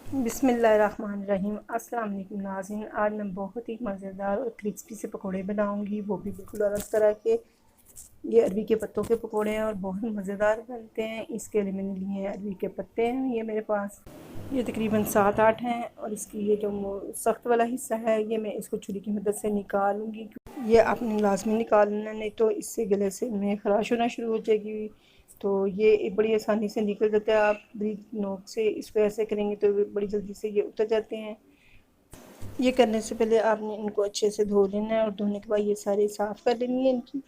बिस्मिल्लाहिर्रहमानिर्रहीम। अस्सलाम वालेकुम नाज़रीन। आज मैं बहुत ही मज़ेदार और क्रिस्पी से पकोड़े बनाऊंगी, वो भी बिल्कुल अलग तरह के। ये अरबी के पत्तों के पकोड़े हैं और बहुत मज़ेदार बनते हैं। इसके लिए मैंने लिए हैं अरबी के पत्ते हैं, ये मेरे पास ये तकरीबन 7-8 हैं। और इसकी ये जो सख्त वाला हिस्सा है, ये मैं इसको छुरी की मदद से निकालूंगी। ये आपने लाजमी निकालना, नहीं तो इससे गले से में खराश होना शुरू हो जाएगी। तो ये बड़ी आसानी से निकल जाता है। आप ब्रिक नोक से इसको ऐसे करेंगे तो बड़ी जल्दी से ये उतर जाते हैं। ये करने से पहले आपने इनको अच्छे से धो लेना है और धोने के बाद ये सारे साफ़ कर लेनी है इनकी।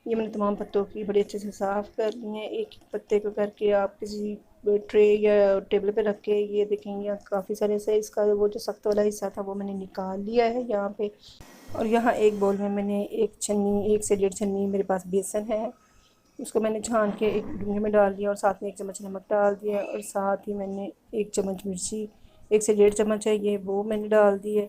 ये मैंने तमाम पत्तों की बड़े अच्छे से साफ़ कर ली हैं। एक एक पत्ते को करके आप किसी ट्रे या टेबल पे रख के, ये देखेंगे यहाँ काफ़ी सारे से इसका वो जो सख्त वाला हिस्सा था वो मैंने निकाल लिया है यहाँ पे। और यहाँ एक बोल में मैंने एक से 1.5 छन्नी मेरे पास बेसन है, उसको मैंने छान के एक डूंगे में डाल दिया और साथ में 1 चम्मच नमक डाल दिया और साथ ही मैंने 1 चम्मच मिर्ची, 1 से 1.5 चम्मच है ये, वो मैंने डाल दी है।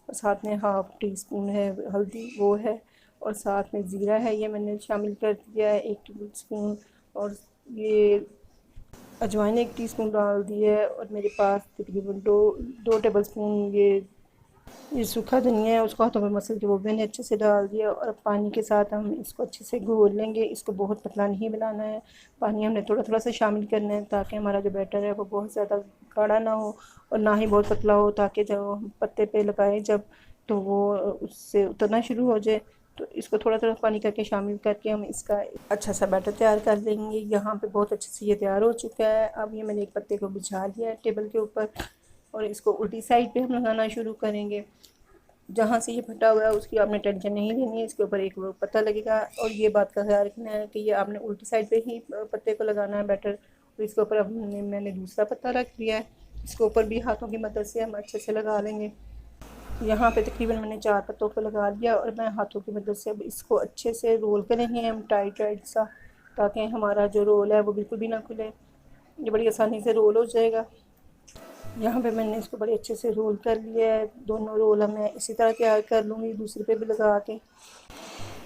और साथ में हाफ़ टी स्पून है हल्दी, वो है। और साथ में ज़ीरा है, ये मैंने शामिल कर दिया है 1 टेबल स्पून। और ये अजवाइन 1 टीस्पून डाल दी है। और मेरे पास तकरीबन 2 टेबल स्पून ये सूखा धनिया है, उसको हाथों में मसल के वो मैंने अच्छे से डाल दिया। और अब पानी के साथ हम इसको अच्छे से घोल लेंगे। इसको बहुत पतला नहीं बनाना है, पानी हमने थोड़ा थोड़ा सा शामिल करना है ताकि हमारा जो बैटर है वो बहुत ज़्यादा गाढ़ा ना हो और ना ही बहुत पतला हो, ताकि जब हम पत्ते पे लगाएं जब, तो वो उससे उतरना शुरू हो जाए। तो इसको थोड़ा थोड़ा पानी करके शामिल करके हम इसका अच्छा सा बैटर तैयार कर लेंगे। यहाँ पे बहुत अच्छे से ये तैयार हो चुका है। अब ये मैंने एक पत्ते को बिछा दिया है टेबल के ऊपर और इसको उल्टी साइड पे हम लगाना शुरू करेंगे। जहाँ से ये फटा हुआ है उसकी आपने टेंशन नहीं लेनी है, इसके ऊपर एक वो पत्ता लगेगा। और ये बात का ख्याल रखना है कि ये आपने उल्टी साइड पे ही पत्ते को लगाना है बैटर। और इसके ऊपर अब मैंने दूसरा पत्ता रख दिया है, इसके ऊपर भी हाथों की मदद से हम अच्छे से लगा लेंगे। यहाँ पे तकरीबन मैंने 4 पत्तों को लगा लिया और मैं हाथों की मदद से अब इसको अच्छे से रोल करेंगे हम टाइट टाइट सा, ताकि हमारा जो रोल है वो बिल्कुल भी ना खुले, ये बड़ी आसानी से रोल हो जाएगा। यहाँ पे मैंने इसको बड़े अच्छे से रोल कर लिया है। दोनों रोल अब मैं इसी तरह तैयार कर लूँगी दूसरे पे भी लगा के।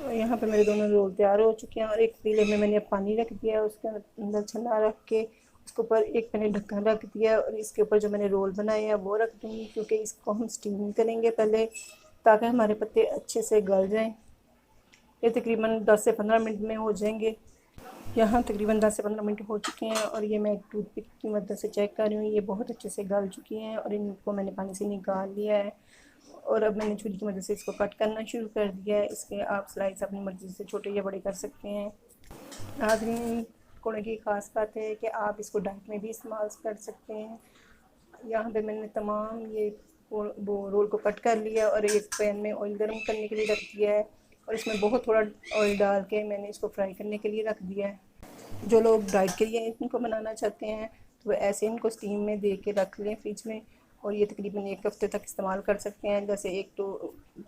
और यहाँ पे मेरे दोनों रोल तैयार हो चुके हैं और एक पतीले में मैंने अब पानी रख दिया है, उसके अंदर छन्ना रख के उसके ऊपर एक मैंने ढक्कन रख दिया है। और इसके ऊपर जो मैंने रोल बनाए हैं वो रख दूँगी, क्योंकि इसको हम स्टीम करेंगे पहले, ताकि हमारे पत्ते अच्छे से गल जाएँ। ये तकरीबन 10 से 15 मिनट में हो जाएंगे। यहाँ तकरीबन 10 से 15 मिनट हो चुके हैं और ये मैं एक टूथपिक की मदद से चेक कर रही हूँ, ये बहुत अच्छे से गल चुकी हैं और इनको मैंने पानी से निकाल लिया है। और अब मैंने छुरी की मदद से इसको कट करना शुरू कर दिया है। इसके आप स्लाइस अपनी मर्ज़ी से छोटे या बड़े कर सकते हैं। नाज़रीन, पकौड़े की ख़ास बात है कि आप इसको डाइट में भी इस्तेमाल कर सकते हैं। यहाँ पे मैंने तमाम ये वो रोल को कट कर लिया और एक पैन में ऑयल गर्म करने के लिए रख दिया है और इसमें बहुत थोड़ा ऑयल डाल के मैंने इसको फ्राई करने के लिए रख दिया है। जो लोग डाइट के लिए इनको बनाना चाहते हैं तो वो ऐसे इनको स्टीम में दे के रख लें फ्रिज में, और ये तकरीबन 1 हफ्ते तक इस्तेमाल कर सकते हैं। जैसे 1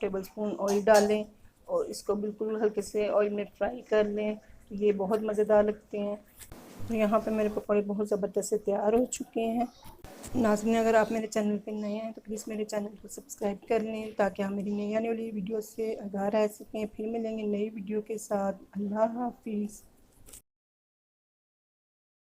टेबल स्पून ऑयल डालें और इसको बिल्कुल हल्के से ऑयल में फ्राई कर लें, तो ये बहुत मज़ेदार लगते हैं। तो यहाँ पे मेरे पकौड़े बहुत ज़बरदस्त से तैयार हो चुके हैं। नाज़रीन, अगर आप मेरे चैनल पे नए हैं तो प्लीज़ मेरे चैनल को सब्सक्राइब कर लें, ताकि हम मेरी नई आने वाली वीडियो से आगाह रह सकें। फिर मिलेंगे नई वीडियो के साथ। अल्लाह हाफिज़।